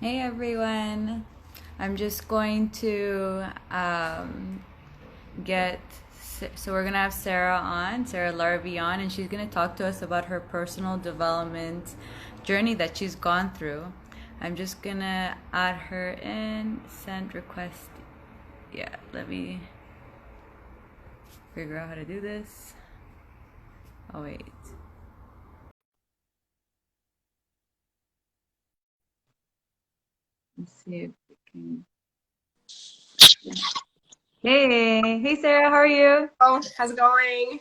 Hey everyone. I'm just going to get, so we're going to have Sarah Larbi on, and she's going to talk to us about her personal development journey that she's gone through. I'm just going to add her in, send request. Yeah, let me figure out how to do this. Oh, wait. Let's see if we can. Hey Sarah, how are you? Oh, how's it going?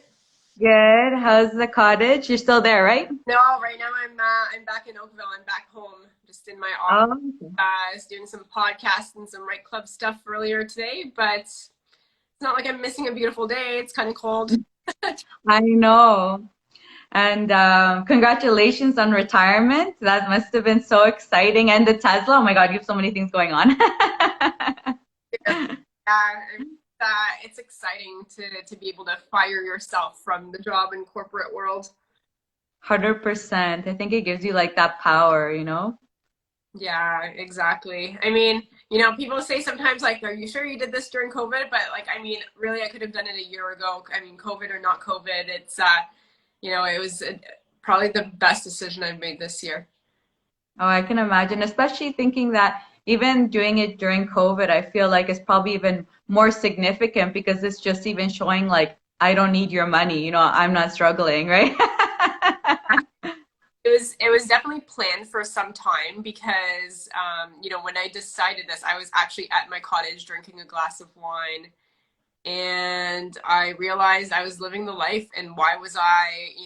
Good. How's the cottage? You're still there, right? No, right now I'm back in Oakville. I'm back home, just in my office. Oh, okay. I was doing some podcasts and some Right Club stuff earlier today, but it's not like I'm missing a beautiful day. It's kind of cold. I know. And congratulations on retirement. That must have been so exciting. And the Tesla, oh my God, you have so many things going on. It's exciting to be able to fire yourself from the job and corporate world. 100%. I think it gives you like that power, you know? Yeah, exactly. I mean, people say sometimes like, "Are you sure you did this during COVID?" But like, I mean, really, I could have done it a year ago. I mean, COVID or not COVID, it was probably the best decision I've made this year. Oh, I can imagine, especially thinking that even doing it during COVID, I feel like it's probably even more significant because it's just even showing like, I don't need your money, I'm not struggling, right? It was definitely planned for some time because when I decided this, I was actually at my cottage drinking a glass of wine, and I realized I was living the life, and why was I,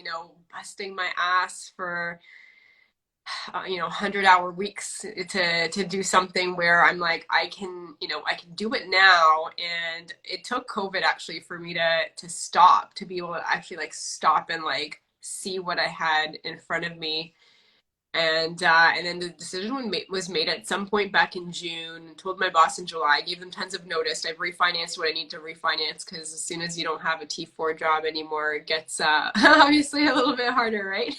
busting my ass for 100-hour weeks to do something where I'm like, I can do it now. And it took COVID actually for me to stop, to be able to actually like stop and like see what I had in front of me. And then the decision was made at some point back in June. Told my boss in July. Gave them tons of notice. I've refinanced what I need to refinance, because as soon as you don't have a T4 job anymore, it gets obviously a little bit harder, right?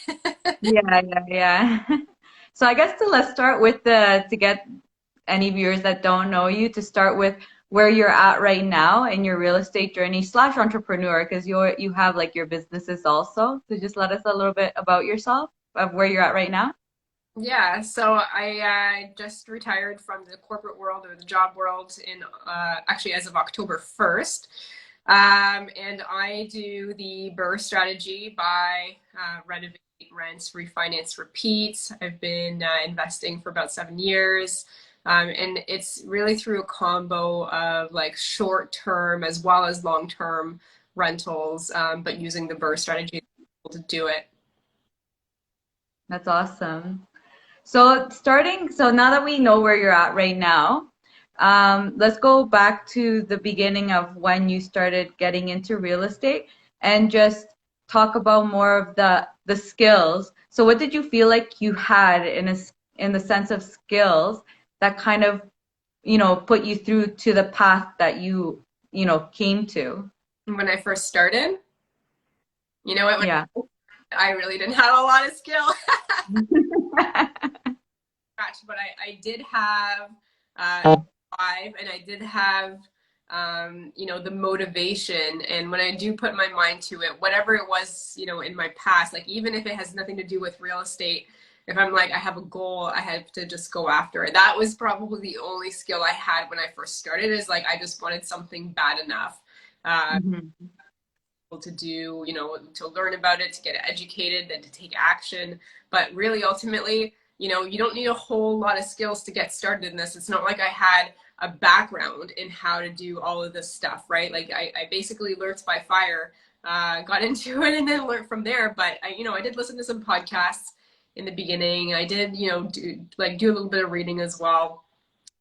Yeah, yeah, yeah. So I guess let's start with to get any viewers that don't know you to start with where you're at right now in your real estate journey slash entrepreneur because you have like your businesses also. So just let us a little bit about yourself of where you're at right now. Yeah, so I just retired from the corporate world or the job world in actually as of October 1st. And I do the BRRRR strategy: buy, renovate, rent, refinance, repeat. I've been investing for about 7 years. And it's really through a combo of like short term as well as long term rentals, but using the BRRRR strategy to do it. That's awesome. So now that we know where you're at right now, let's go back to the beginning of when you started getting into real estate and just talk about more of the skills. So what did you feel like you had in the sense of skills that kind of, put you through to the path that came to? When I first started, what, Yeah. I really didn't have a lot of skill, but I did have drive, and I did have the motivation. And when I do put my mind to it, whatever it was, in my past, like even if it has nothing to do with real estate, if I'm like I have a goal, I have to just go after it. That was probably the only skill I had when I first started. Is like I just wanted something bad enough. Mhm. To do, to learn about it, to get educated, then to take action. But really, ultimately, you don't need a whole lot of skills to get started in this. It's not like I had a background in how to do all of this stuff, right? Like I basically learned by fire, got into it and then learned from there. But I did listen to some podcasts in the beginning. I did, do a little bit of reading as well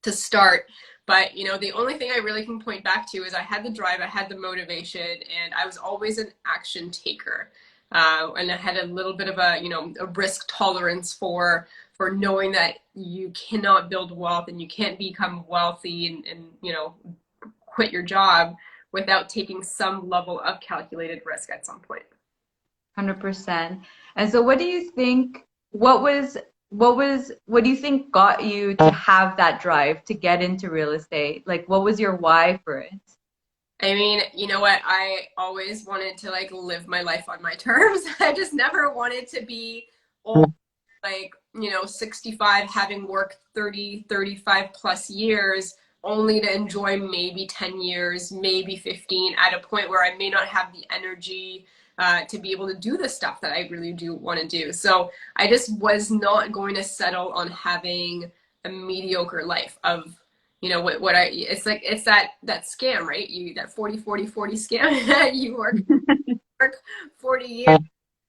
to start. But the only thing I really can point back to is I had the drive, I had the motivation, and I was always an action taker. And I had a little bit of a risk tolerance for knowing that you cannot build wealth and you can't become wealthy and quit your job without taking some level of calculated risk at some point. 100%. And so what do you think, what was what do you think got you to have that drive to get into real estate? Like, what was your why for it? I mean, you know what? I always wanted to like live my life on my terms. I just never wanted to be old, like, 65, having worked 30, 35 plus years, only to enjoy maybe 10 years, maybe 15, at a point where I may not have the energy to be able to do the stuff that I really do want to do. So I just was not going to settle on having a mediocre life of, what I, it's like, it's that scam, right? That 40 scam. You work 40 years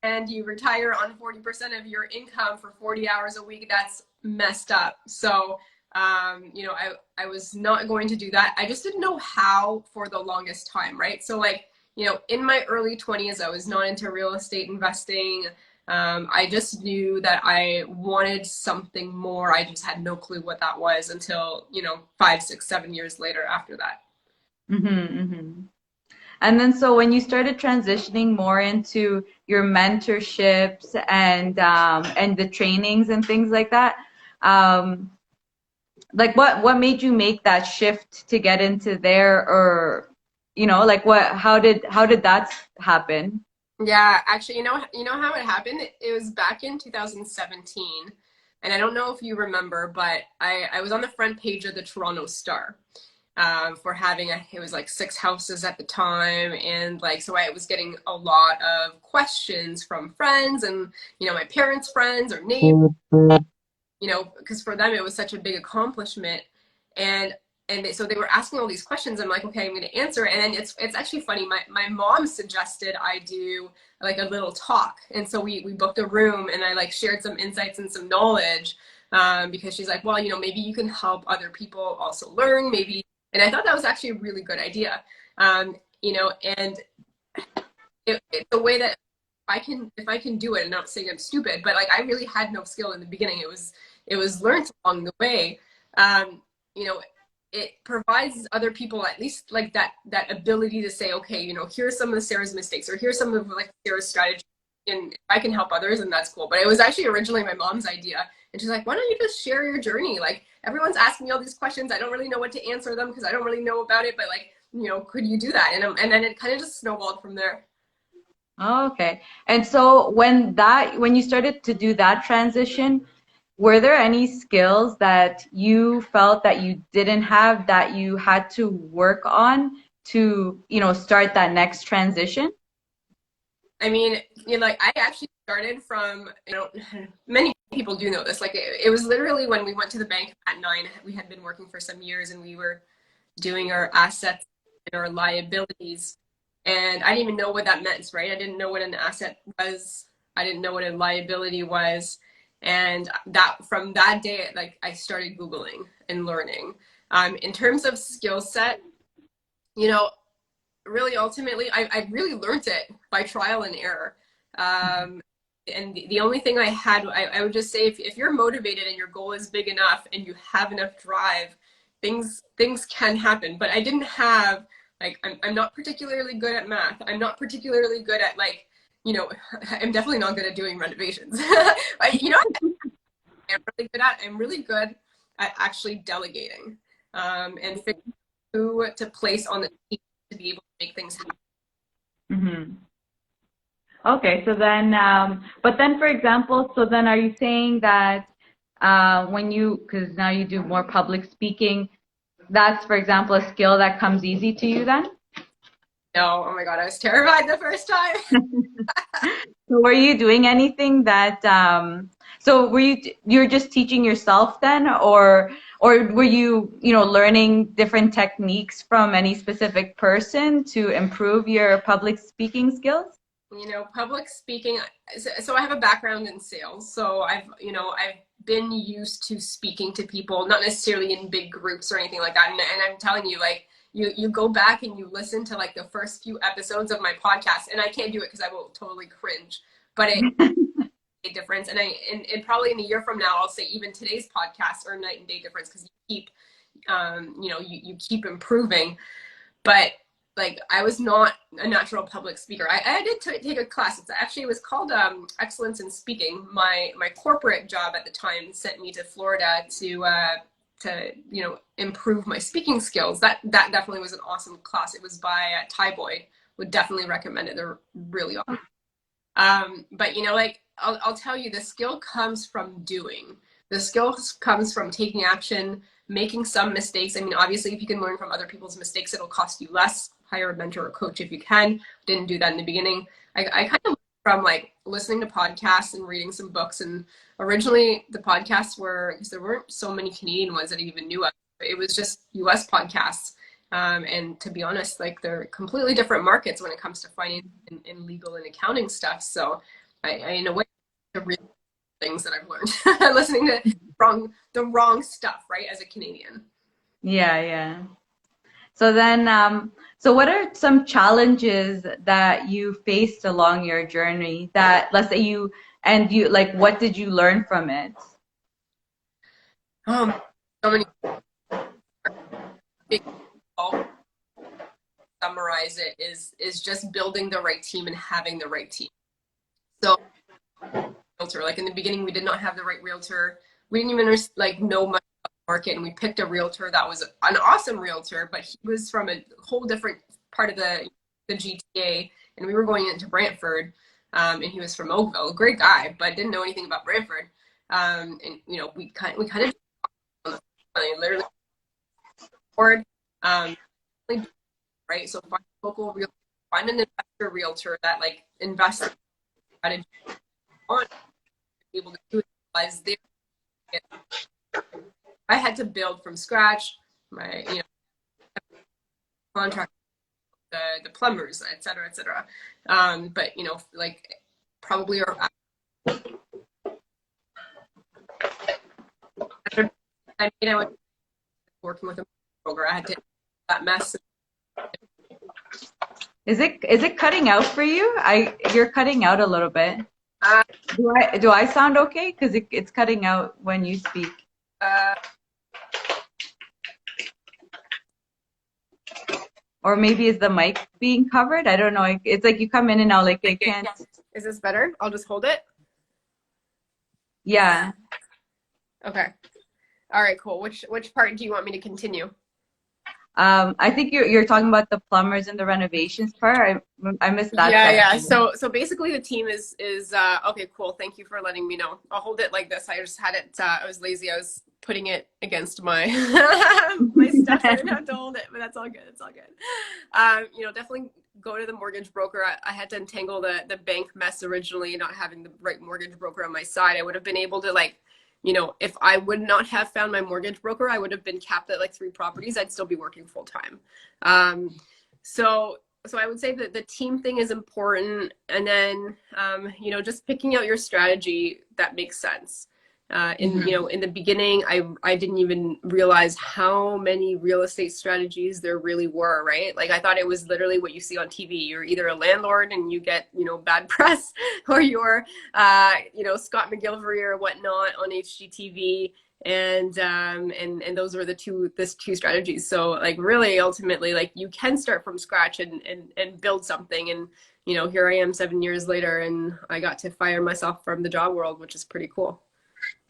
and you retire on 40% of your income for 40 hours a week. That's messed up. So, I was not going to do that. I just didn't know how for the longest time, right? So, like, in my early 20s, I was not into real estate investing. I just knew that I wanted something more. I just had no clue what that was until, 5, 6, 7 years later after that. Mm-hmm. And then so when you started transitioning more into your mentorships and the trainings and things like that, um, like what made you make that shift to get into there, or like how did that happen? Yeah, actually, you know how it happened? It was back in 2017, and I don't know if you remember, but I was on the front page of the Toronto Star for having it was like 6 houses at the time, and like so I was getting a lot of questions from friends and my parents' friends or neighbors, because for them it was such a big accomplishment, and so they were asking all these questions. I'm like, okay, I'm going to answer. And then it's actually funny. My mom suggested I do like a little talk, and so we booked a room, and I like shared some insights and some knowledge, because she's like, well, maybe you can help other people also learn, maybe. And I thought that was actually a really good idea, and it's a way that if I can do it, and not saying I'm stupid, but like I really had no skill in the beginning. It was learned along the way. Um, you know, it provides other people at least like that ability to say, okay, here's some of Sarah's mistakes, or here's some of like Sarah's strategy, and if I can help others, and that's cool. But it was actually originally my mom's idea, and she's like, why don't you just share your journey? Like everyone's asking me all these questions, I don't really know what to answer them because I don't really know about it, but like, could you do that? And then it kind of just snowballed from there. Oh, okay. And so when you started to do that transition, were there any skills that you felt that you didn't have that you had to work on to, start that next transition? I mean, like I actually started from, many people do know this. Like it was literally when we went to the bank at 9. We had been working for some years, and we were doing our assets and our liabilities. And I didn't even know what that meant, right? I didn't know what an asset was. I didn't know what a liability was. And that from that day, like I started Googling and learning. In terms of skill set, you know, really ultimately, I really learned it by trial and error. And the only thing I had, I would just say, if you're motivated and your goal is big enough and you have enough drive, things can happen. But I didn't have like I'm not particularly good at math. I'm not particularly good at like I'm definitely not good at doing renovations. I'm really good at. I'm really good at actually delegating and figuring who to place on the team to be able to make things happen. Hmm. Okay, so then, but then, for example, so then are you saying that because now you do more public speaking, that's, for example, a skill that comes easy to you then? No, oh my God, I was terrified the first time. So were you doing anything that, so you're just teaching yourself then, or were you, learning different techniques from any specific person to improve your public speaking skills? Public speaking. So I have a background in sales, so I've been used to speaking to people, not necessarily in big groups or anything like that. And I'm telling you, like you go back and you listen to like the first few episodes of my podcast, and I can't do it because I will totally cringe. But it a difference, and probably in a year from now, I'll say even today's podcasts are night and day difference because you keep, you keep improving. But like I was not a natural public speaker. I did take a class. It was called Excellence in Speaking. My corporate job at the time sent me to Florida to improve my speaking skills. That definitely was an awesome class. It was by Ty Boyd. Would definitely recommend it. They're really awesome. But like I'll tell you, the skill comes from doing. The skill comes from taking action, making some mistakes. I mean, obviously, if you can learn from other people's mistakes, it'll cost you less. Hire a mentor or coach if you can. Didn't do that in the beginning. I kind of from like listening to podcasts and reading some books. And originally, the podcasts were, because there weren't so many Canadian ones that I even knew of. It was just U.S. podcasts. And to be honest, like they're completely different markets when it comes to finance and legal and accounting stuff. So I in a way, the real things that I've learned listening to the wrong stuff, right? As a Canadian. Yeah, yeah. So then, so what are some challenges that you faced along your journey that, let's say like, what did you learn from it? So many big, summarize it is just building the right team and having the right team. So realtor, like in the beginning, we did not have the right realtor. We didn't even like know much about the market, and we picked a realtor that was an awesome realtor, but he was from a whole different part of the GTA, and we were going into Brantford, and he was from Oakville, a great guy, but didn't know anything about Brantford. And we kind of literally board, right? So find a local realtor, find an investor realtor that like invests in strategy on be able to do it. I had to build from scratch my contract, the plumbers, et cetera, et cetera. But like probably I was working with a broker. I had to that mess. Is it cutting out for you? You're cutting out a little bit. Uh, Do I sound okay? Because it's cutting out when you speak. Or maybe is the mic being covered? I don't know. It's like you come in and out, like I can't. Is this better? I'll just hold it. Yeah. Okay. All right, cool. Which part do you want me to continue? I think you're talking about the plumbers and the renovations part. I missed that Yeah. section. So basically the team is okay, cool. Thank you for letting me know. I'll hold it like this. I just had it I was lazy. I was putting it against my my stuff. I didn't have to hold it, but that's all good. It's all good. Definitely go to the mortgage broker. I had to untangle the bank mess originally, not having the right mortgage broker on my side. I would have been able to if I would not have found my mortgage broker, I would have been capped at like 3 properties. I'd still be working full time. So I would say that the team thing is important, and then just picking out your strategy that makes sense. In the beginning, I didn't even realize how many real estate strategies there really were, right? Like I thought it was literally what you see on TV. You're either a landlord and you get bad press, or you're Scott McGillivray or whatnot on HGTV, and those are the two strategies. So like really ultimately, like you can start from scratch and build something. And here I am 7 years later, and I got to fire myself from the job world, which is pretty cool.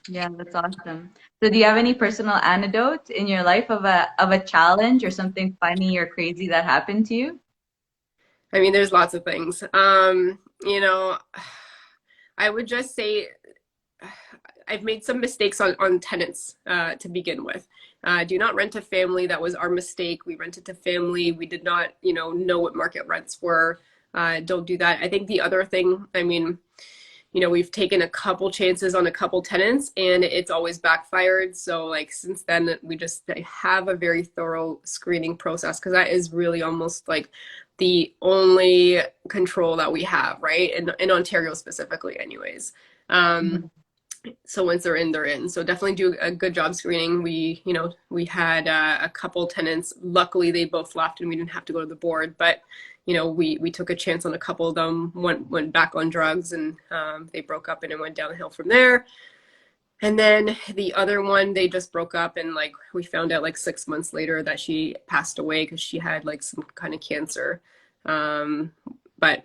Yeah, that's awesome. So do you have any personal anecdotes in your life of a challenge or something funny or crazy that happened to you? I mean, there's lots of things. I would just say I've made some mistakes on tenants to begin with. Do not rent to family. That was our mistake. We rented to family. We did not, know what market rents were. Don't do that. I think the other thing, I mean, we've taken a couple chances on a couple tenants and it's always backfired. So like since then, we just have a very thorough screening process, because that is really almost like the only control that we have, right? In Ontario specifically anyways. So once they're in, they're in. So definitely do a good job screening. We had a couple tenants. Luckily, they both left and we didn't have to go to the board. But we took a chance on a couple of them. Went back on drugs, and they broke up, and it went downhill from there. And then the other one, they just broke up, and like we found out like 6 months later that she passed away because she had like some kind of cancer. Um, but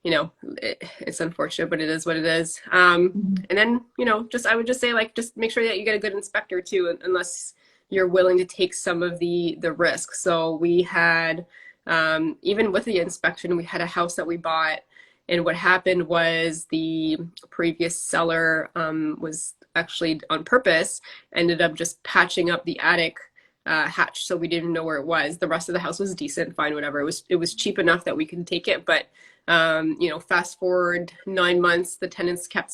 it's unfortunate, but it is what it is. Mhm. And then, just I would just say like just make sure that you get a good inspector too, unless you're willing to take some of the risk. So we had even with the inspection, we had a house that we bought, and what happened was the previous seller was actually on purpose ended up just patching up the attic hatch, so we didn't know where it was. The rest of the house was decent, fine, whatever. It was cheap enough that we could take it, but fast forward 9 months, the tenants kept,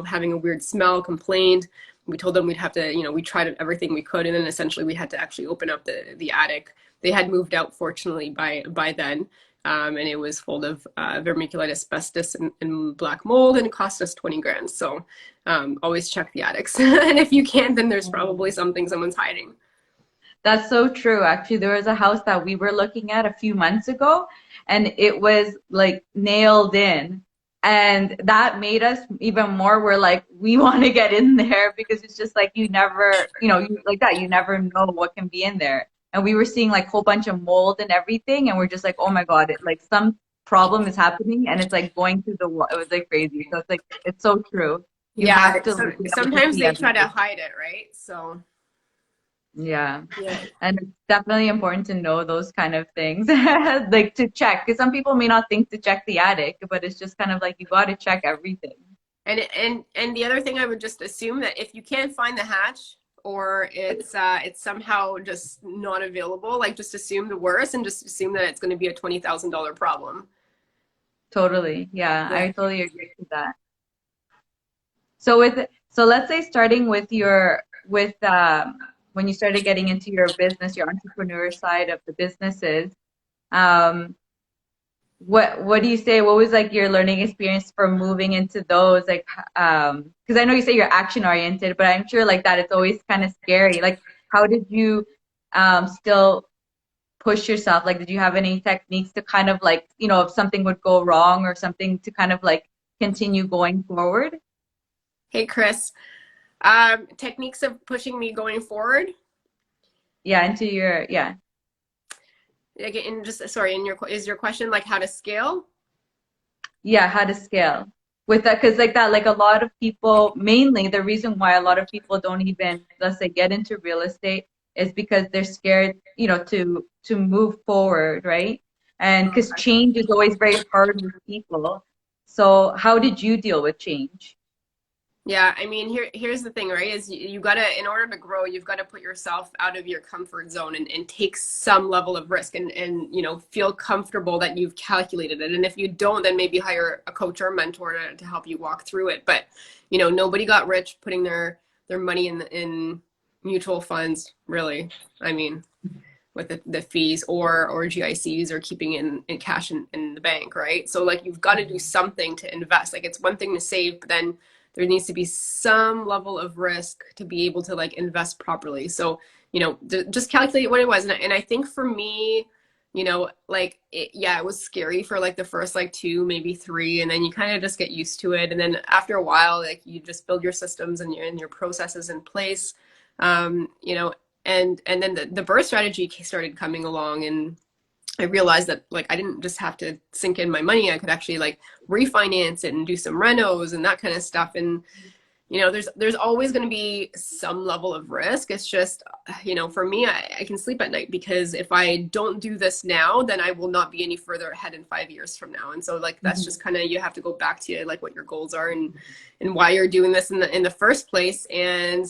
having a weird smell, complained. We told them we'd have to, we tried everything we could, and then essentially we had to actually open up the attic. They had moved out, fortunately, by then, and it was full of vermiculite, asbestos, and black mold, and it cost us 20 grand. So always check the attics, and if you can't, then there's probably something someone's hiding. That's so true. Actually, there was a house that we were looking at a few months ago, and it was like nailed in. And that made us even more, we're like, we want to get in there because it's just like you never, like that, you never know what can be in there. And we were seeing like a whole bunch of mold and everything, and we're just like, oh my God, like some problem is happening and it's like going through the wall. It was like crazy. So it's like, it's so true. You Yeah, have to so be able to sometimes see they try to everything. hide it, right? So Yeah. yeah. And it's definitely important to know those kind of things, like to check, because some people may not think to check the attic, but it's just kind of like you got to check everything. And the other thing, I would just assume that if you can't find the hatch, or it's somehow just not available, like just assume the worst and just assume that it's going to be a $20,000 problem. Totally. Yeah, Yeah. I totally agree with that. So so let's say starting with with when you started getting into your business, your entrepreneur side of the businesses, um, what do you say? What was like your learning experience for moving into those? Like, because I know you say you're action oriented, but I'm sure like that it's always kind of scary. Like, how did you still push yourself? Like, did you have any techniques to kind of like, if something would go wrong or something to kind of like continue going forward? Hey, Chris. Techniques of pushing me going forward. Yeah, into your yeah. Like, just sorry, is your question like how to scale? Yeah, how to scale with that, because like that, like a lot of people, mainly the reason why a lot of people don't even, let's say, get into real estate is because they're scared, to move forward, right? And because change is always very hard with people. So how did you deal with change? Yeah, I mean, here's the thing, right? Is you gotta, in order to grow, you've got to put yourself out of your comfort zone and take some level of risk, and feel comfortable that you've calculated it. And if you don't, then maybe hire a coach or a mentor to help you walk through it. But nobody got rich putting their money in mutual funds, really. I mean, with the fees or GICs, or keeping in cash in the bank, right? So like you've got to do something to invest. Like it's one thing to save, but then there needs to be some level of risk to be able to like invest properly. So, just calculate what it was. And I think for me, like yeah, it was scary for like the first like two, maybe three, and then you kind of just get used to it. And then after a while, like you just build your systems and your processes in place. Um, you know, and then the birth strategy started coming along, and I realized that like I didn't just have to sink in my money. I could actually like refinance it and do some renos and that kind of stuff. And there's always going to be some level of risk. It's just for me, I can sleep at night, because if I don't do this now, then I will not be any further ahead in 5 years from now. And so like that's just kind of, you have to go back to like what your goals are, and why you're doing this in the first place. And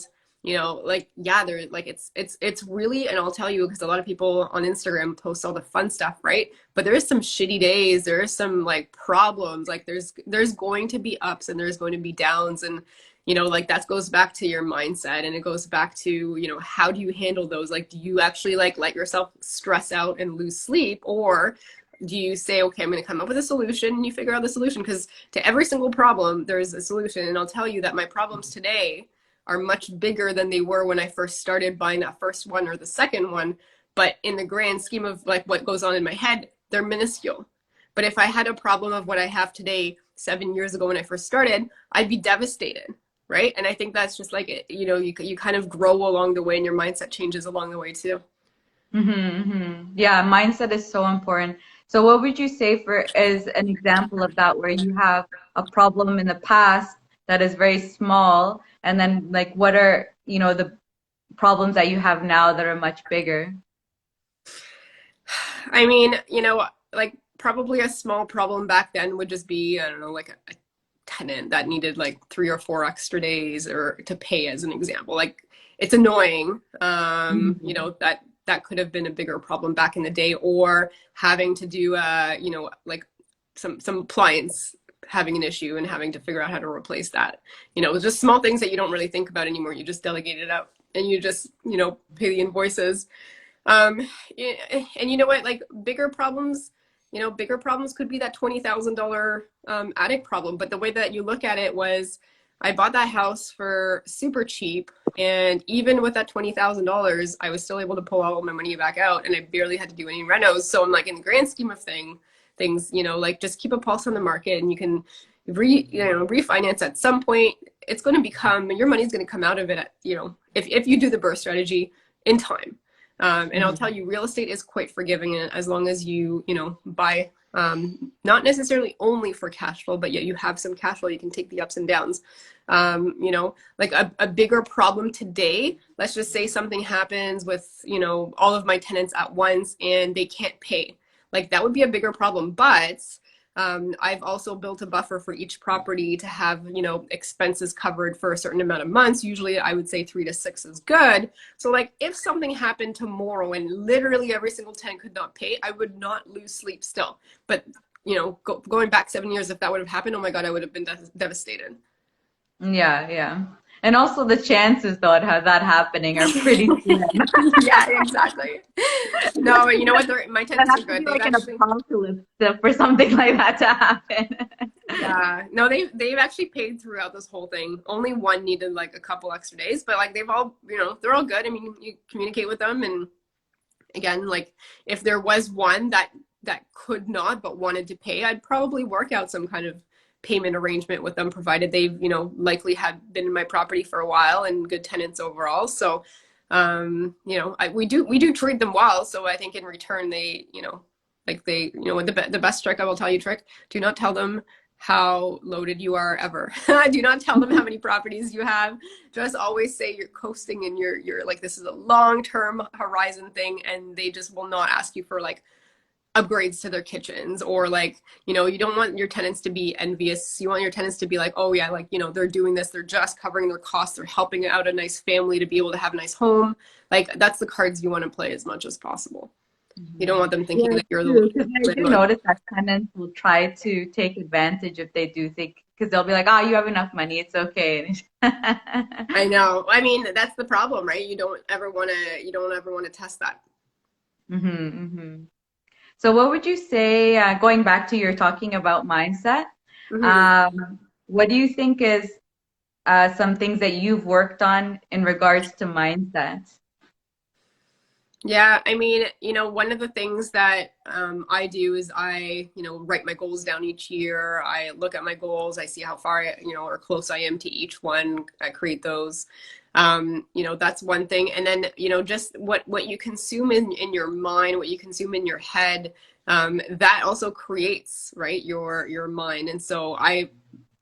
like yeah, they're like it's really, and I'll tell you, because a lot of people on Instagram post all the fun stuff, right? But there's some shitty days, there's some like problems, like there's going to be ups and there's going to be downs. And like that goes back to your mindset, and it goes back to how do you handle those? Like, do you actually like let yourself stress out and lose sleep, or do you say, okay, I'm going to come up with a solution, and you figure out the solution? Because to every single problem there's a solution. And I'll tell you that my problems today are much bigger than they were when I first started buying that first one or the second one. But in the grand scheme of like what goes on in my head, they're minuscule. But if I had a problem of what I have today 7 years ago when I first started, I'd be devastated. right? And I think that's just like, you know, you kind of grow along the way and your mindset changes along the way too. Yeah, mindset is so important. So what would you say for is an example of that where you have a problem in the past that is very small, and then like what are, the problems that you have now that are much bigger? I mean, you know, like probably a small problem back then would just be, I don't know, like a tenant that needed like 3 or 4 extra days or to pay as an example. Like it's annoying. You Mhm. know, that could have been a bigger problem back in the day, or having to do you know, like some appliance having an issue and having to figure out how to replace that. You know, just small things that you don't really think about anymore. You just delegate it out and you just, you know, pay the invoices. Um, and you know what? Like bigger problems, you know, bigger problems could be that $20,000 attic problem. But the way that you look at it was, I bought that house for super cheap, and even with that $20,000, I was still able to pull all my money back out, and I barely had to do any renos. So I'm like, in the grand scheme of things, you know, like just keep a pulse on the market, and you can refinance at some point. It's going to become your money's going to come out of it. You know, if you do the burst strategy in time. And I'll tell Mhm. you, real estate is quite forgiving as long as you know, buy not necessarily only for cash flow, but yet you have some cash flow. You can take the ups and downs. You know, like a bigger problem today, let's just say something happens with, you know, all of my tenants at once and they can't pay. Like that would be a bigger problem. But I've also built a buffer for each property to have, you know, expenses covered for a certain amount of months. Usually I would say 3 to 6 is good. So like if something happened tomorrow and literally every single tenant could not pay, I would not lose sleep still. But you know, going back 7 years, if that would have happened, oh my God, I would have been devastated. Yeah, yeah. And also the chances though of that happening are pretty slim. Yeah, exactly. No, but you know what? My It tenants are has to good. be They've like an actually, apocalypse for something like that to happen. yeah, no, they've actually paid throughout this whole thing. Only one needed like a couple extra days, but like they've all, you know, they're all good. I mean, you communicate with them, and again, like if there was one that could not but wanted to pay, I'd probably work out some kind of payment arrangement with them, provided they've, you know, likely had been in my property for a while and good tenants overall. So you know, we do treat them well, so I think in return they, you know, like they, you know, the best trick I will tell you, trick, do not tell them how loaded you are ever. Do not tell them how many properties you have. Just always say you're coasting and you're like, this is a long-term horizon thing, and they just will not ask you for like upgrades to their kitchens, or like, you know, you don't want your tenants to be envious. You want your tenants to be like, oh yeah, like, you know, they're doing this, they're just covering their costs, they're helping out a nice family to be able to have a nice home. Like that's the cards you want to play as much as possible. You don't Mhm. want them Yeah, thinking that it's you're the true. Because I do landlord. notice that tenants will try to take advantage if they do think, because they'll be like, "Oh, you have enough money, it's okay." I know. I mean, that's the problem, right? You don't ever want to test that. Hmm. So, what would you say, going back to your talking about mindset, Hmm. what do you think is some things that you've worked on in regards to mindset? Yeah, I mean, you know, one of the things that I do is I, you know, write my goals down each year. I look at my goals, I see how far, you know, or close I am to each one. I create those. You know, that's one thing. And then, you know, just what you consume in your mind, what you consume in your head, that also creates, right, your mind. And so I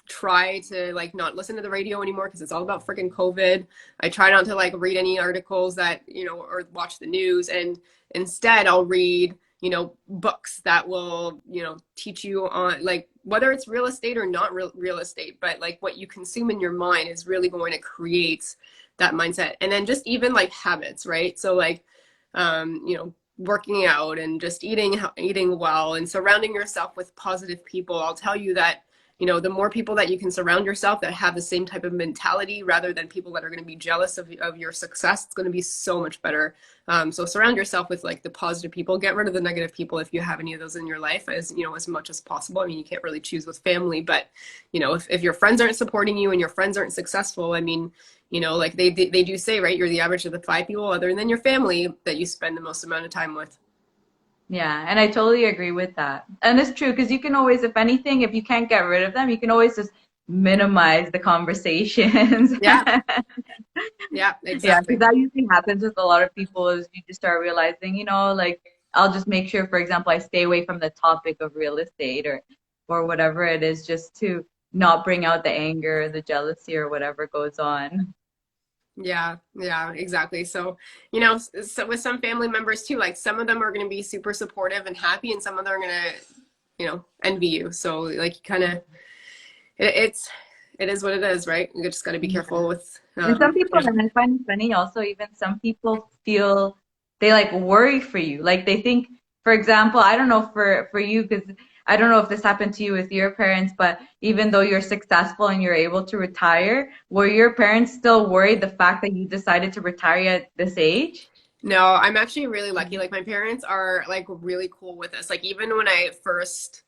try to like not listen to the radio anymore because it's all about freaking COVID. I try not to like read any articles that, you know, or watch the news, and instead I'll read, you know, books that will, you know, teach you on like whether it's real estate or not real estate, but like what you consume in your mind is really going to create that mindset. And then just even like habits, right? So like you know, working out and just eating well and surrounding yourself with positive people. I'll tell you that, you know, the more people that you can surround yourself that have the same type of mentality rather than people that are going to be jealous of your success, it's going to be so much better. So surround yourself with like the positive people. Get rid of the negative people if you have any of those in your life, as you know, as much as possible. I mean, you can't really choose with family, but you know, if your friends aren't supporting you and your friends aren't successful, I mean, you know, like they do say, right, you're the average of the 5 people other than your family that you spend the most amount of time with. Yeah, and I totally agree with that. And it's true because you can always, if anything, if you can't get rid of them, you can always just minimize the conversations. Yeah, yeah, Yeah, because exactly. that usually happens with a lot of people is you just start realizing, like I'll just make sure, for example, I stay away from the topic of real estate or whatever it is, just to not bring out the anger, the jealousy, or whatever goes on. Yeah, yeah, exactly. So, so with some family members too, like some of them are going to be super supportive and happy, and some of them are going to, envy you. So, like, you kind of, it's, it is what it is, right? You just got to be careful with, And some people, and I find it funny also, even some people feel they like worry for you. Like they think, for example, I don't know for you, because I don't know if this happened to you with your parents, but even though you're successful and you're able to retire, were your parents still worried the fact that you decided to retire at this age? No, I'm actually really lucky. Like, my parents are like really cool with this. Like, even when I first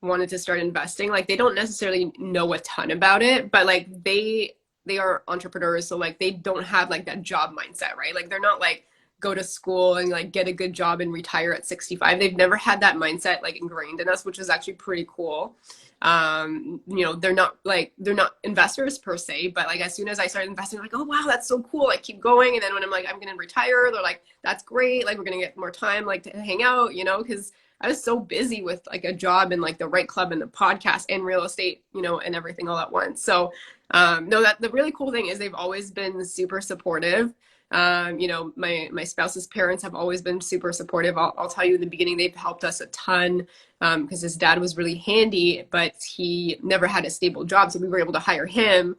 wanted to start investing, like they don't necessarily know a ton about it, but like they are entrepreneurs, so like they don't have like that job mindset, right? Like they're not like go to school and like get a good job and retire at 65. They've never had that mindset like ingrained in us, which is actually pretty cool. They're not investors per se, but like as soon as I started investing, like, oh wow, that's so cool. Like keep going. And then when I'm like, I'm gonna retire, they're like, that's great. Like we're gonna get more time like to hang out, because I was so busy with like a job and like the right club and the podcast and real estate, and everything all at once. So, no, that the really cool thing is they've always been super supportive. My spouse's parents have always been super supportive. I'll tell you in the beginning, they've helped us a ton because his dad was really handy, but he never had a stable job. So we were able to hire him,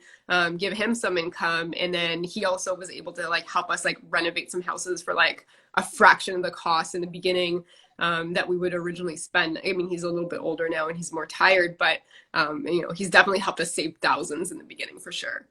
give him some income. And then he also was able to like help us like renovate some houses for like a fraction of the cost in the beginning that we would originally spend. I mean, he's a little bit older now and he's more tired, but he's definitely helped us save thousands in the beginning for sure.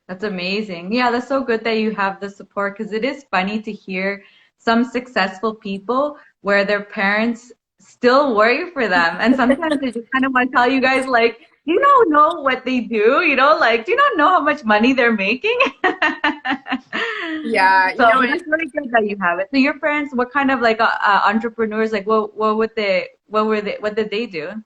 That's amazing. Yeah, that's so good that you have the support because it is funny to hear some successful people where their parents still worry for them. And sometimes they just kind of want to tell you guys, like, you don't know what they do, like, do you not know how much money they're making? Yeah, So that's really good that you have it. So your parents, what kind of like entrepreneurs, like what did they do?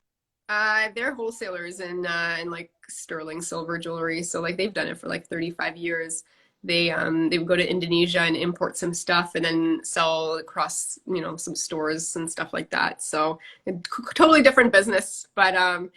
they're wholesalers in like sterling silver jewelry. So like they've done it for like 35 years. They would go to Indonesia and import some stuff and then sell across, some stores and stuff like that. So totally different business, but and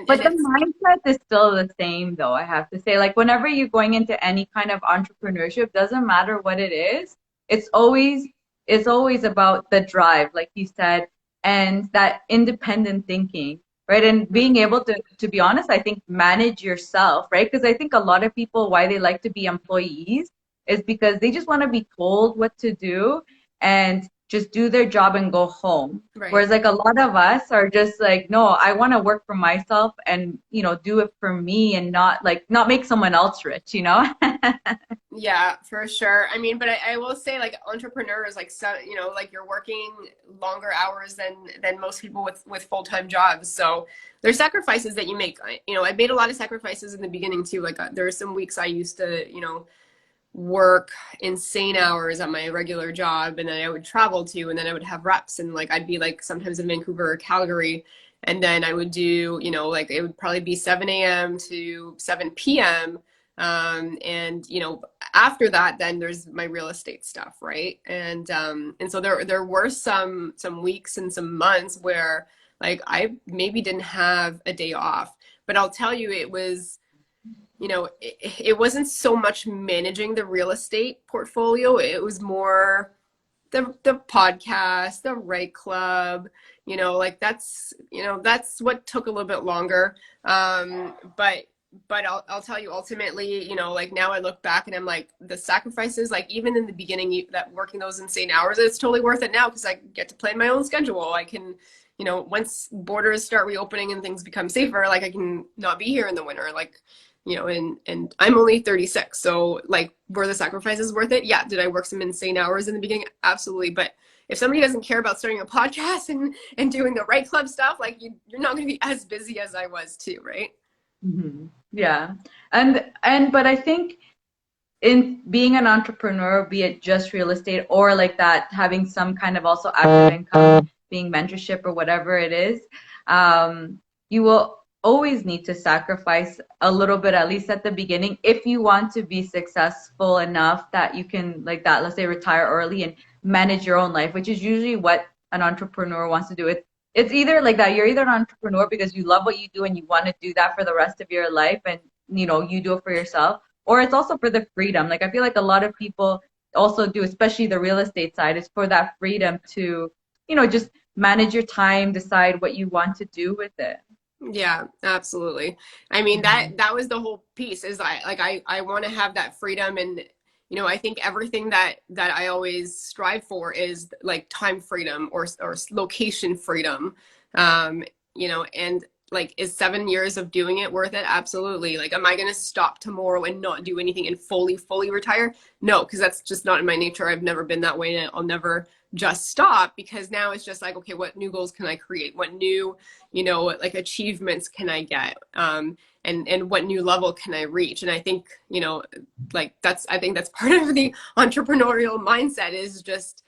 But the it's mindset is still the same, though, I have to say. Like, whenever you're going into any kind of entrepreneurship, doesn't matter what it is, it's always it's always about the drive, like you said, and that independent thinking, right? And being able to be honest, I think manage yourself, right? Because I think a lot of people, why they like to be employees is because they just want to be told what to do and just do their job and go home. right. Whereas like a lot of us are just like, no, I want to work for myself and, do it for me and not make someone else rich. Yeah, for sure. I mean, but I will say like entrepreneurs, like so, like you're working longer hours than most people with full-time jobs. So there's sacrifices that you make. I made a lot of sacrifices in the beginning too. Like there are some weeks I used to, work insane hours at my regular job and then I would travel to and then I would have reps and like I'd be like sometimes in Vancouver or Calgary and then I would do, like it would probably be 7 a.m. to 7 p.m. And after that then there's my real estate stuff, right? And so there were some weeks and some months where like I maybe didn't have a day off. But I'll tell you, it wasn't so much managing the real estate portfolio. It was more the podcast, the right club, like that's what took a little bit longer. But I'll tell you ultimately, like now I look back and I'm like the sacrifices, like even in the beginning that working those insane hours, it's totally worth it now because I get to plan my own schedule. I can, once borders start reopening and things become safer, like I can not be here in the winter. Like, and I'm only 36. So like, were the sacrifices worth it? Yeah. Did I work some insane hours in the beginning? Absolutely. But if somebody doesn't care about starting a podcast and doing the right club stuff, like you're not going to be as busy as I was too. Right. Yeah. But I think in being an entrepreneur, be it just real estate or like that, having some kind of also active income, being mentorship or whatever it is, you will. always need to sacrifice a little bit, at least at the beginning, if you want to be successful enough that you can, like that, let's say retire early and manage your own life, which is usually what an entrepreneur wants to do. It's either like that, you're either an entrepreneur because you love what you do and you want to do that for the rest of your life and you do it for yourself, or it's also for the freedom. Like I feel like a lot of people also do, especially the real estate side, is for that freedom to, just manage your time, decide what you want to do with it. Yeah, absolutely. I mean, Mhm. that was the whole piece is I want to have that freedom. And I think everything that I always strive for is like time freedom or location freedom. Um, and like, is 7 years of doing it worth it? Absolutely. Like, am I going to stop tomorrow and not do anything and fully retire? No, because that's just not in my nature. I've never been that way, and I'll never just stop, because now it's just like, okay, what new goals can I create? What new, like achievements can I get? And what new level can I reach? And I think, I think that's part of the entrepreneurial mindset is just,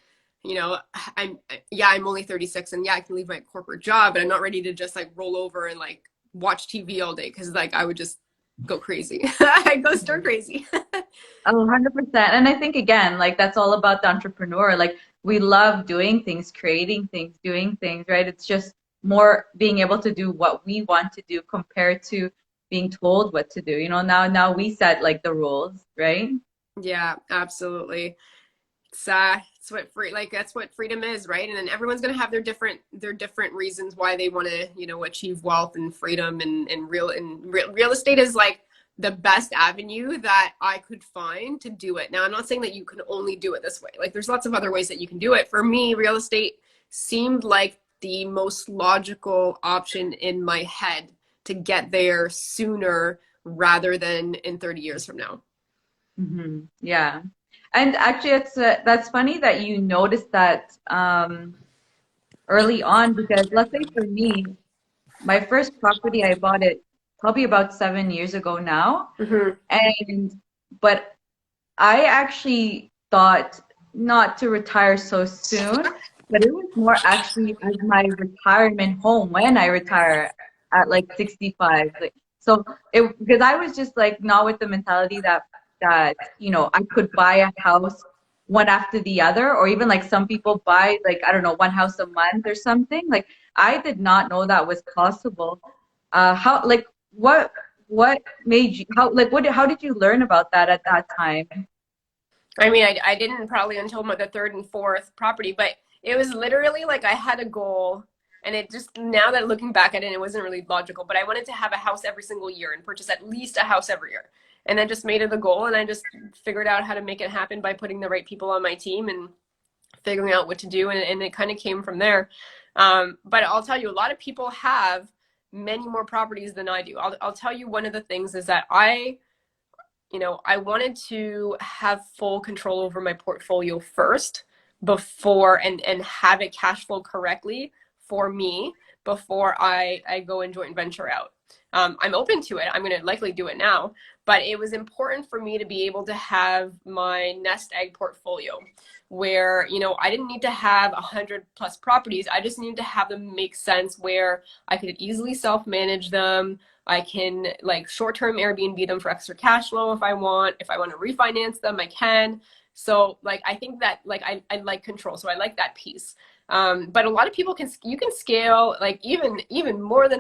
I'm, yeah, I'm only 36, and yeah, I can leave my corporate job, but I'm not ready to just like roll over and like watch TV all day. Cause like I would just go crazy. I go stir crazy. 100%. And I think again, like that's all about the entrepreneur. Like we love doing things, creating things, doing things, right? It's just more being able to do what we want to do compared to being told what to do. Now we set like the rules, right? Yeah, absolutely. It's what that's what freedom is, right? And then everyone's going to have their different reasons why they want to achieve wealth and freedom. And real estate is like the best avenue that I could find to do it. Now, I'm not saying that you can only do it this way. Like there's lots of other ways that you can do it. For me, real estate seemed like the most logical option in my head to get there sooner rather than in 30 years from now. Yeah. And actually, that's funny that you noticed that early on because let's say for me, my first property I bought it probably about 7 years ago now, Hmm. and but I actually thought not to retire so soon, but it was more actually as my retirement home when I retire at like 65. Like, so it because I was just like not with the mentality that I could buy a house one after the other, or even like some people buy like I don't know one house a month or something. Like I did not know that was possible. How like what made you how did you learn about that at that time? I mean, I didn't probably until the third and fourth property, but it was literally like I had a goal, and it just now that looking back at it, it wasn't really logical. But I wanted to have a house every single year and purchase at least a house every year, and then just made it a goal, and I just figured out how to make it happen by putting the right people on my team and figuring out what to do, and it kind of came from there. But I'll tell you, a lot of people have many more properties than I do. I'll tell you one of the things is that I wanted to have full control over my portfolio first before and have it cash flow correctly for me before I go and joint venture out. I'm open to it. I'm going to likely do it now, but it was important for me to be able to have my nest egg portfolio where, I didn't need to have 100+ properties. I just needed to have them make sense where I could easily self-manage them. I can like short-term Airbnb them for extra cash flow if I want. If I want to refinance them, I can. So like I think that like I like control. So I like that piece. But a lot of people you can scale like even more than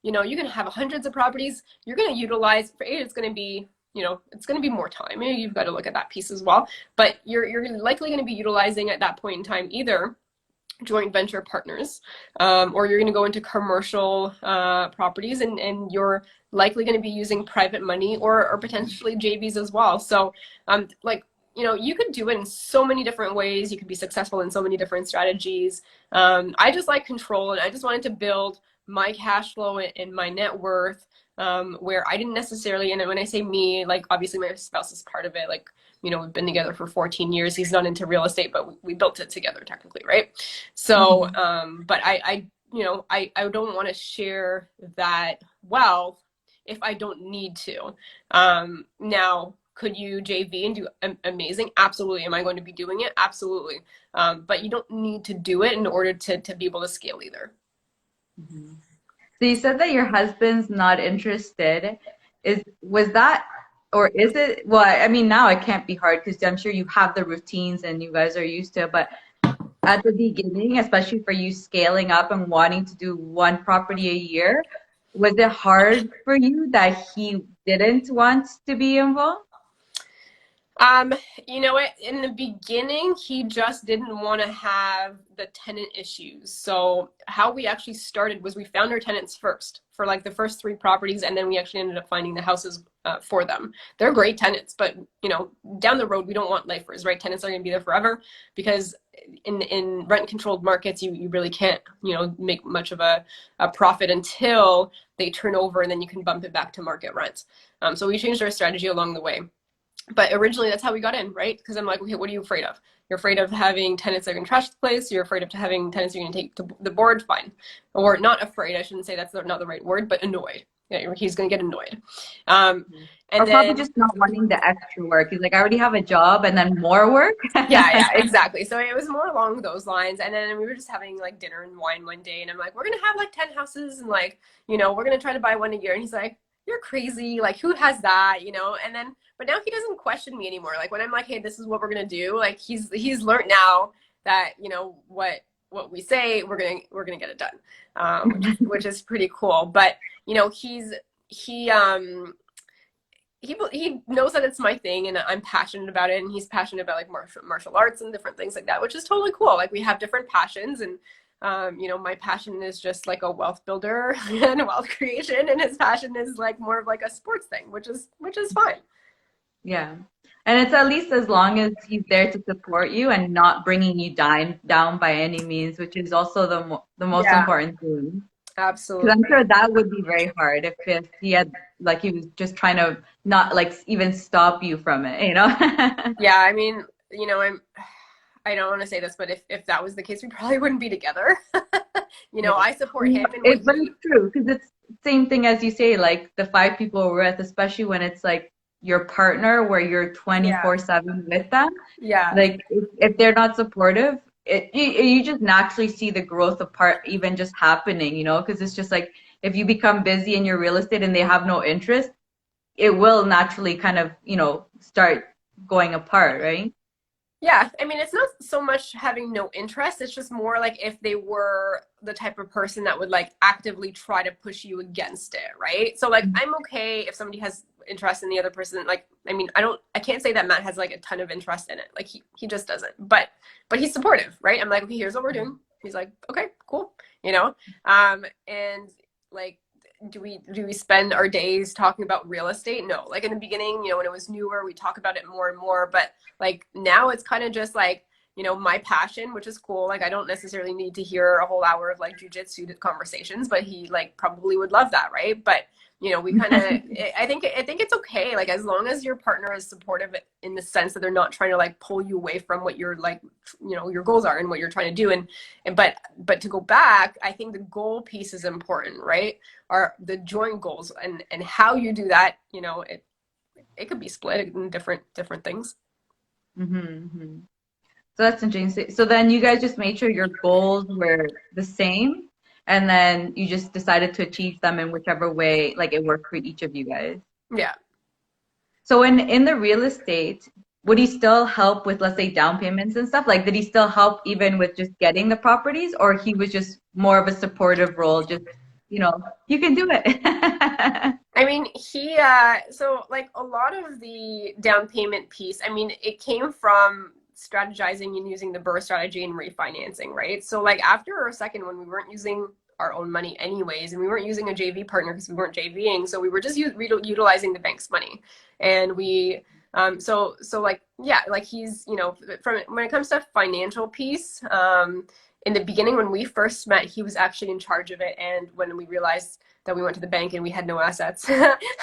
you can have hundreds of properties. You're going to utilize for it's going to be it's going to be more time. You've got to look at that piece as well. But you're likely going to be utilizing at that point in time either joint venture partners, or you're going to go into commercial properties, and you're likely going to be using private money or potentially JVs as well. So, like, you could do it in so many different ways. You could be successful in so many different strategies. I just like control, and I just wanted to build my cash flow and my net worth, where I didn't necessarily, and when I say me, like obviously my spouse is part of it, like we've been together for 14 years. He's not into real estate, but we built it together technically, right? So, Mhm. but I don't want to share that wealth if I don't need to. Now, could you JV and do amazing? Absolutely. Am I going to be doing it? Absolutely. But you don't need to do it in order to be able to scale either. Mhm. So you said that your husband's not interested. Was that or is it? Well, I mean now it can't be hard because I'm sure you have the routines and you guys are used to it. But at the beginning, especially for you scaling up and wanting to do one property a year, was it hard for you that he didn't want to be involved? Um, you know what? In the beginning, he just didn't want to have the tenant issues. So how we actually started was we found our tenants first for like the first three properties, and then we actually ended up finding the houses for them. They're great tenants, but you know, down the road we don't want lifers, right? Tenants are going to be there forever because in rent controlled markets, you really can't make much of a profit until they turn over, and then you can bump it back to market rent. So we changed our strategy along the way. But originally that's how we got in, right? Because I'm like, okay, what are you afraid of? You're afraid of having tenants that are going to trash the place. You're afraid of having tenants you're going to take to the board. Fine. Or not afraid. I shouldn't say that's not the right word, but annoyed. Yeah, he's going to get annoyed. Um, Or and probably then, just not wanting the extra work. He's like, I already have a job and then more work. yeah, exactly. So it was more along those lines. And then we were just having like dinner and wine one day. And I'm like, we're going to have like 10 houses and like, we're going to try to buy one a year. And he's like, you're crazy. Like, who has that? And then, but now he doesn't question me anymore. Like when I'm like, hey, this is what we're going to do. Like he's learned now that, what we say, we're gonna get it done, which is pretty cool. But he he knows that it's my thing and I'm passionate about it, and he's passionate about like martial arts and different things like that, which is totally cool. Like we have different passions, and my passion is just like a wealth builder and wealth creation, and his passion is like more of like a sports thing, which is fine. Yeah. And it's at least as long as he's there to support you and not bringing you down by any means, which is also the most Yeah, important thing. Because I'm absolutely. sure that would be very hard if he had like he was just trying to not like even stop you from it, you know? Yeah, I mean, I don't want to say this, but if that was the case, we probably wouldn't be together. Yeah. I support him in what But he. it's true because it's same thing as you say, like the five people we're with, especially when it's like your partner where you're Yeah, 24/7 with them. yeah. Like if they're not supportive, you just naturally see the growth apart even just happening, because it's just like if you become busy in your real estate and they have no interest, it will naturally kind of, start going apart, right? Yeah, I mean, it's not so much having no interest. It's just more like if they were the type of person that would like actively try to push you against it, right? So like I'm okay if somebody has interest in the other person. Like, I mean, I can't say that Matt has like a ton of interest in it. Like he just doesn't. But he's supportive, right? I'm like, okay, here's what we're doing. He's like, okay, cool. And like do we spend our days talking about real estate? No. Like in the beginning, when it was newer, we talk about it more and more, but like now it's kind of just like, my passion, which is cool. Like I don't necessarily need to hear a whole hour of like jujitsu conversations, but he like probably would love that, right? But we kind of, I think it's okay. Like as long as your partner is supportive in the sense that they're not trying to like pull you away from what your like, your goals are and what you're trying to do. And but to go back, I think the goal piece is important, right? Are the joint goals, and how you do that, it could be split in different things. Mm-hmm. So that's interesting. So then you guys just made sure your goals were the same, and then you just decided to achieve them in whichever way, like it worked for each of you guys. Yeah. So in the real estate, would he still help with, let's say, down payments and stuff? Like, did he still help even with just getting the properties, or he was just more of a supportive role, just, you can do it. I mean, so like a lot of the down payment piece, I mean, it came from strategizing and using the BRRRR strategy and refinancing, right? So like after our second one, we weren't using our own money anyways, and we weren't using a JV partner because we weren't JVing. So we were just utilizing the bank's money. And so like, yeah, like he's, from when it comes to financial piece, in the beginning, when we first met, he was actually in charge of it. And when we realized that we went to the bank and we had no assets,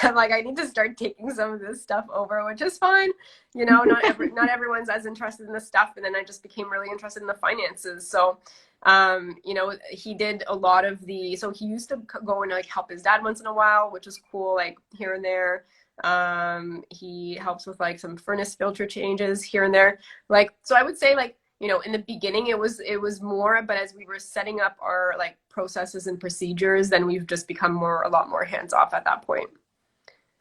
I'm like, I need to start taking some of this stuff over, which is fine. Not everyone's as interested in the stuff. And then I just became really interested in the finances. So, he did a lot of so he used to go and like help his dad once in a while, which is cool, like here and there. He helps with like some furnace filter changes here and there. Like, so I would say like, you know, in the beginning it was more, but as we were setting up our like processes and procedures, then we've just become a lot more hands off at that point.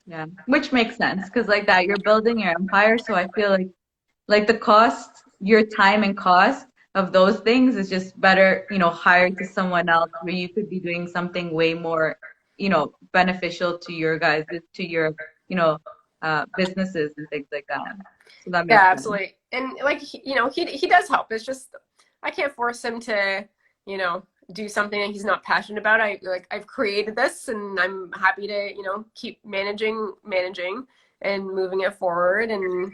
Yeah, which makes sense because like that, you're building your empire. So I feel like the cost, your time and cost of those things is just better, hired to someone else where you could be doing something way more, beneficial to your guys, to your, businesses and things like that. So that Yeah, makes sense. absolutely. And like he does help. It's just I can't force him to, you know, do something that he's not passionate about. I've created this and I'm happy to, keep managing and moving it forward and,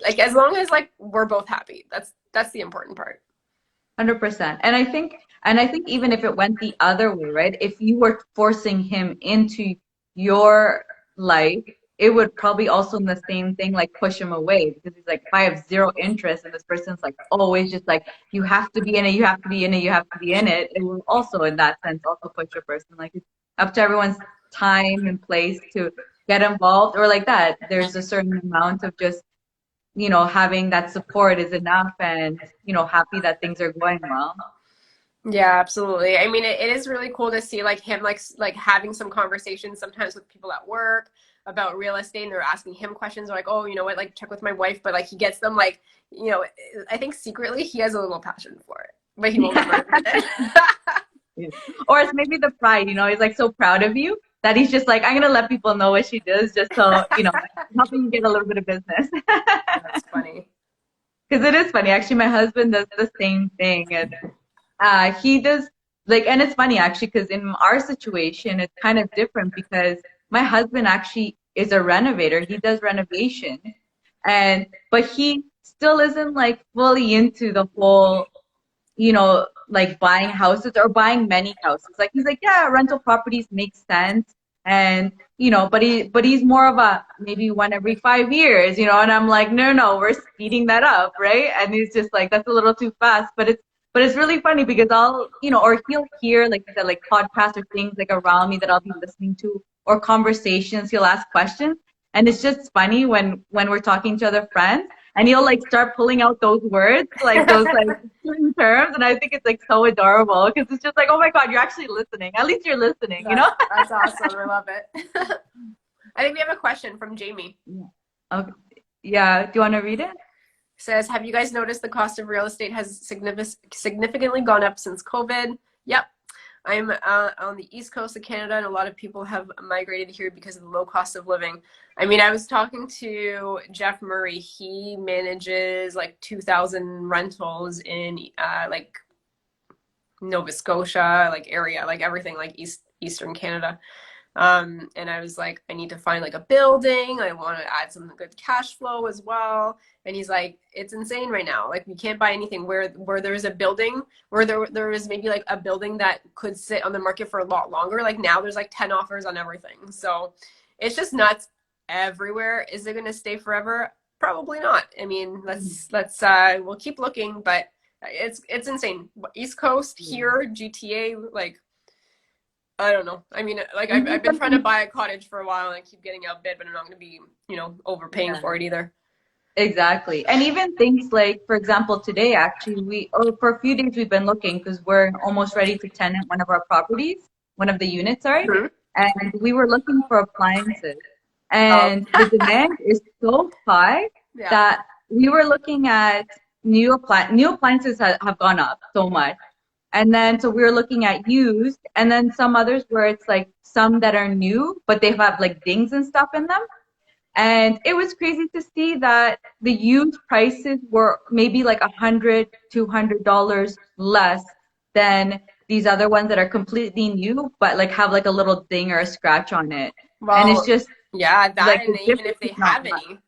like as long as like we're both happy. That's the important part. 100%. And I think even if it went the other way, right? If you were forcing him into your life, it would probably also in the same thing like push him away because he's like, if I have zero interest and this person's like always just like, you have to be in it, you have to be in it, you have to be in it, it will also in that sense also push a person. Like it's up to everyone's time and place to get involved or like that. There's a certain amount of just having that support is enough and, happy that things are going well. Yeah, absolutely. I mean, it is really cool to see like him like having some conversations sometimes with people at work about real estate, and they're asking him questions like, oh, you know what, like check with my wife, but like he gets them like, I think secretly he has a little passion for it, but he won't ever Yeah. admit it. Yeah. Or it's maybe the pride, he's like so proud of you that he's just like, I'm gonna let people know what she does just so, helping you get a little bit of business. That's funny. Because it is funny. Actually, my husband does the same thing. And he does like, and it's funny actually, because in our situation, it's kind of different because my husband actually is a renovator. He does renovation, but he still isn't like fully into the whole, like buying houses or buying many houses. Like he's like, yeah, rental properties make sense. And, but he's more of a maybe one every 5 years, and I'm like, no, no, we're speeding that up, right? And he's just like, that's a little too fast. But it's really funny because or he'll hear like the like podcasts or things like around me that I'll be listening to or conversations, he'll ask questions. And it's just funny when we're talking to other friends and he'll like start pulling out those words, like those like certain terms, and I think it's like so adorable because it's just like, oh my God, you're actually listening. At least you're listening, you know? That's awesome. I love it. I think we have a question from Jamie. Okay. Yeah. Do you want to read it? Says, have you guys noticed the cost of real estate has significantly gone up since COVID? Yep. I'm on the east coast of Canada, and a lot of people have migrated here because of the low cost of living. I mean, I was talking to Jeff Murray. He manages like 2,000 rentals in like Nova Scotia, like area, like everything, like Eastern Canada. And I was like, I need to find like a building. I want to add some good cash flow as well. And he's like, it's insane right now. Like we can't buy anything where there's a building where there is maybe like a building that could sit on the market for a lot longer. Like now there's like 10 offers on everything. So it's just nuts everywhere. Is it going to stay forever? Probably not. I mean, we'll keep looking, but it's insane. East Coast here, GTA, like I don't know. I mean, like I've been trying to buy a cottage for a while and I keep getting outbid, but I'm not going to be, overpaying Yeah. for it either. Exactly. And even things like, for example, today actually, for a few days we've been looking because we're almost ready to tenant one of our properties, one of the units, sorry. Mhm. And we were looking for appliances. Oh, And the demand is so high yeah. that we were looking at new appliances have gone up so much. And then so we were looking at used and then some others where it's like some that are new, but they have like dings and stuff in them. And it was crazy to see that the used prices were maybe like $100, $200 less than these other ones that are completely new, but like have like a little ding or a scratch on it. And it's Well, just yeah, that like and the even if difference they is not have much. any,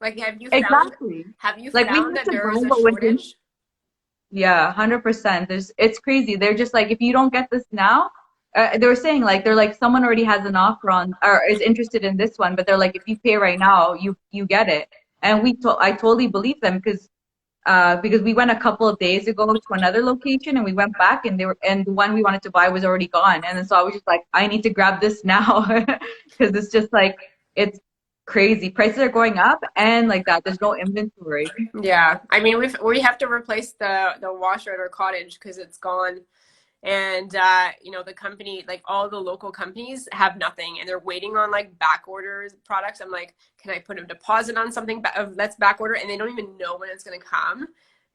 like, Exactly. have you Like we found used that to there buy is a what was in. shortage? Yeah, 100%. It's crazy. They're just like, if you don't get this now, they were saying like they're like someone already has an offer on or is interested in this one, but they're like, if you pay right now, you get it. And I totally believe them because we went a couple of days ago to another location and we went back and the one we wanted to buy was already gone. And then so I was just like, I need to grab this now because it's just like it's crazy. Prices are going up and like that. There's no inventory. Yeah, I mean we have to replace the washer at our cottage because it's gone. And you know, the company, like all the local companies have nothing and they're waiting on like back orders products. I'm like, can I put a deposit on something that's back order? And they don't even know when it's going to come.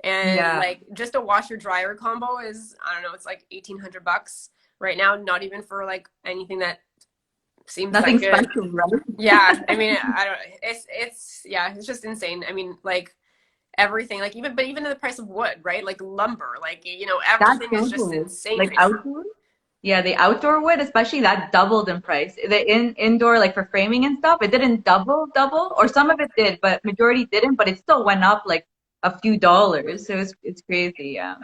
And Yeah, like just a washer dryer combo is, I don't know, it's like $1,800 right now, not even for like anything that seems nothing like it. special, right? Yeah, I mean, I don't, it's yeah, it's just insane. I mean, like everything, like even the price of wood, right? Like lumber, like you know, That everything is just doubled. insane Like right now. outdoor. Yeah, the outdoor wood, especially that doubled in price. The indoor, like for framing and stuff, it didn't double, or some of it did, but majority didn't. But it still went up like a few dollars. So it's crazy. Yeah.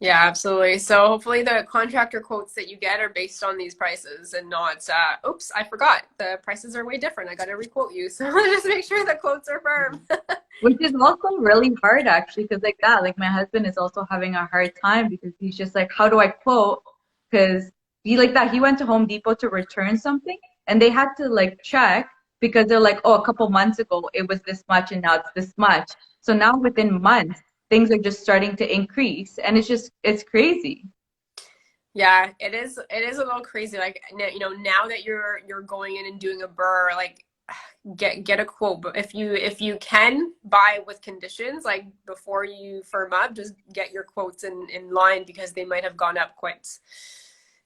Yeah, absolutely. So hopefully the contractor quotes that you get are based on these prices and not, oops, I forgot. The prices are way different. I got to requote you. So just make sure the quotes are firm. Which is also really hard actually, because like that, like my husband is also having a hard time because he's just like, how do I quote? Because he like that, he went to Home Depot to return something and they had to like check because they're like, oh, a couple months ago it was this much and now it's this much. So now within months, things are just starting to increase and it's crazy. Yeah, it is a little crazy. Like, you know, now that you're going in and doing a burr, like get a quote. But if you can buy with conditions, like before you firm up, just get your quotes in line because they might have gone up quite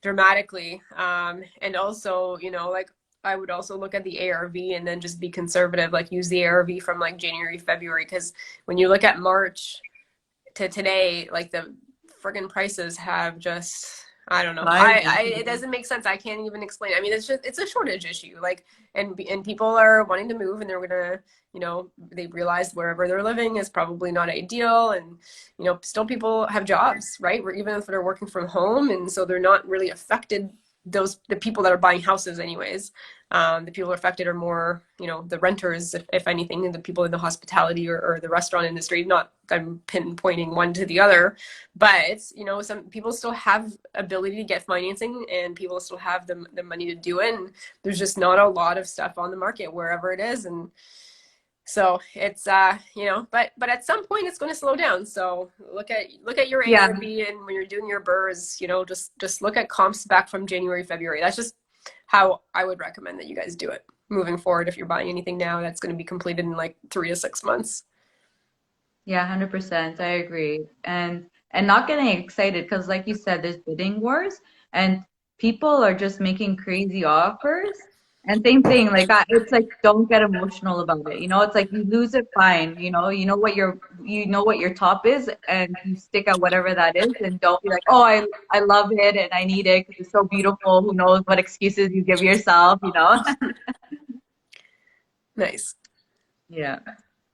dramatically. And also, you know, like I would also look at the ARV and then just be conservative, like use the ARV from like January, February, because when you look at March to today, like the friggin' prices have just, I don't know. I it doesn't make sense. I can't even explain. I mean, it's just it's a shortage issue. Like, and people are wanting to move, and they're gonna, you know, they realize wherever they're living is probably not ideal, and you know, still people have jobs, right? Where even if they're working from home, and so they're not really affected. Those the people that are buying houses, anyways. The people affected are more, you know, the renters, if anything, and the people in the hospitality or the restaurant industry. Not I'm pinpointing one to the other, but it's, you know, some people still have ability to get financing and people still have the money to do it. And there's just not a lot of stuff on the market wherever it is. And so it's you know, but at some point it's going to slow down. So look at your Yeah. ARV and when you're doing your burrs, you know, just look at comps back from January, February. That's just how I would recommend that you guys do it moving forward if you're buying anything now that's going to be completed in like 3 to 6 months. Yeah, 100%. I agree. And not getting excited because like you said, there's bidding wars and people are just making crazy offers. And same thing, like it's like don't get emotional about it. You know, it's like you lose it, fine. You know what your top is and you stick at whatever that is and don't be like, "Oh, I love it and I need it because it's so beautiful." Who knows what excuses you give yourself, you know? Nice. Yeah.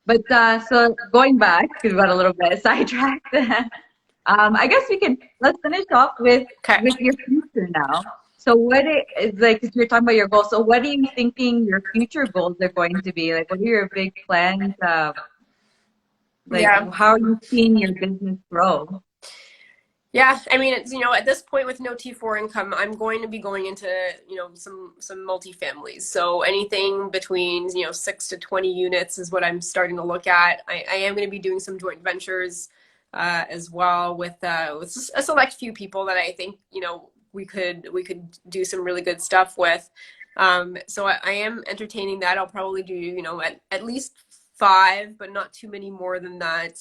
But so going back, because we got a little bit sidetracked. I guess we can let's finish off Okay. with your future now. So what is like 'cause you're talking about your goals. So what are you thinking your future goals are going to be? Like what are your big plans? Like Yeah. how are you seeing your business grow? Yeah, I mean, it's, you know, at this point with no T4 income, I'm going to be going into, you know, some multifamilies. So anything between, you know, 6 to 20 units is what I'm starting to look at. I am going to be doing some joint ventures as well with a select few people that I think, you know, we could do some really good stuff with. So I am entertaining that. I'll probably do, you know, at least five, but not too many more than that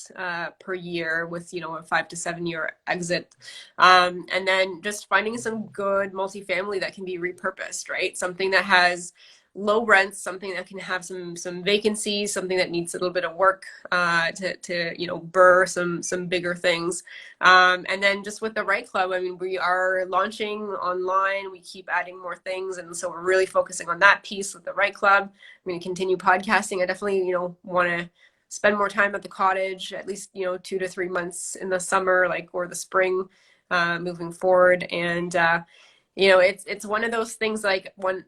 per year with, you know, a 5 to 7 year exit. And then just finding some good multifamily that can be repurposed, right? Something that has low rents, something that can have some vacancies, something that needs a little bit of work to you know, burr some bigger things. And then just with the Right Club, I mean, we are launching online. We keep adding more things, and so we're really focusing on that piece with the Right Club. I'm going to continue podcasting. I definitely, you know, want to spend more time at the cottage, at least, you know, 2 to 3 months in the summer, like, or the spring, moving forward. And you know, it's one of those things, like one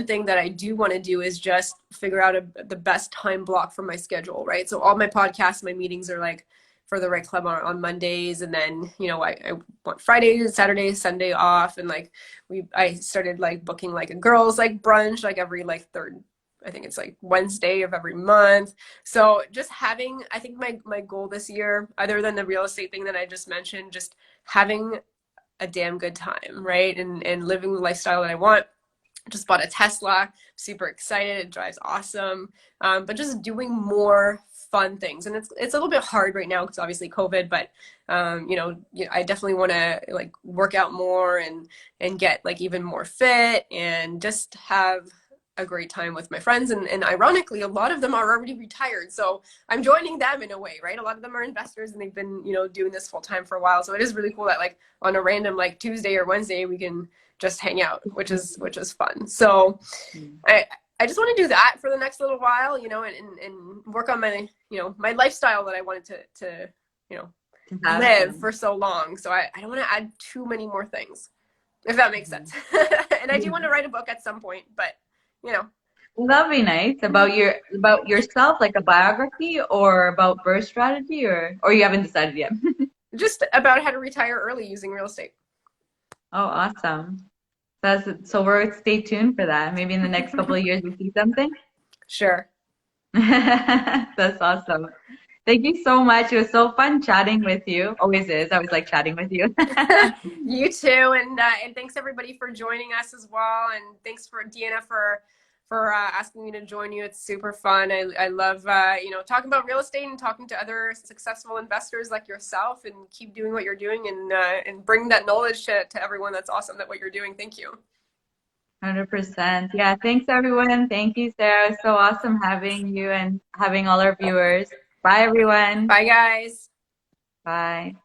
thing that I do want to do is just figure out the best time block for my schedule, right? So all my podcasts, my meetings are like for the Right Club on Mondays, and then, you know, I want Friday, Saturday, Sunday off, and like I started like booking like a girls like brunch like every like third I think it's like Wednesday of every month. So just having, I think my goal this year, other than the real estate thing that I just mentioned, just having a damn good time, right? And living the lifestyle that I want. Just bought a Tesla, super excited. It drives awesome. But just doing more fun things, and it's a little bit hard right now because obviously COVID. But I definitely want to like work out more and get like even more fit and just have a great time with my friends. And ironically, a lot of them are already retired, so I'm joining them in a way, right? A lot of them are investors and they've been doing this full time for a while. So it is really cool that like on a random like Tuesday or Wednesday we can just hang out, which is fun. So I I just want to do that for the next little while, and work on my my lifestyle that I wanted to you know To have live them. for so long. So I don't want to add too many more things, if that makes sense. And I do want to write a book at some point, but you know, Well, that'd be nice about yourself, like a biography, or about birth strategy, or you haven't decided yet. just about how to retire early using real estate. Oh, awesome. So we're stay tuned for that. Maybe in the next couple of years we see something. Sure. That's awesome. Thank you so much. It was so fun chatting with you. Always is. I always like chatting with you. You too, and thanks everybody for joining us as well, and thanks for Deanna for asking me to join you. It's super fun. I love talking about real estate and talking to other successful investors like yourself, and keep doing what you're doing and bring that knowledge to everyone. That's awesome that what you're doing. Thank you. 100%. Yeah, thanks everyone. Thank you, Sarah. It was so awesome having you and having all our viewers. Bye, everyone. Bye, guys. Bye.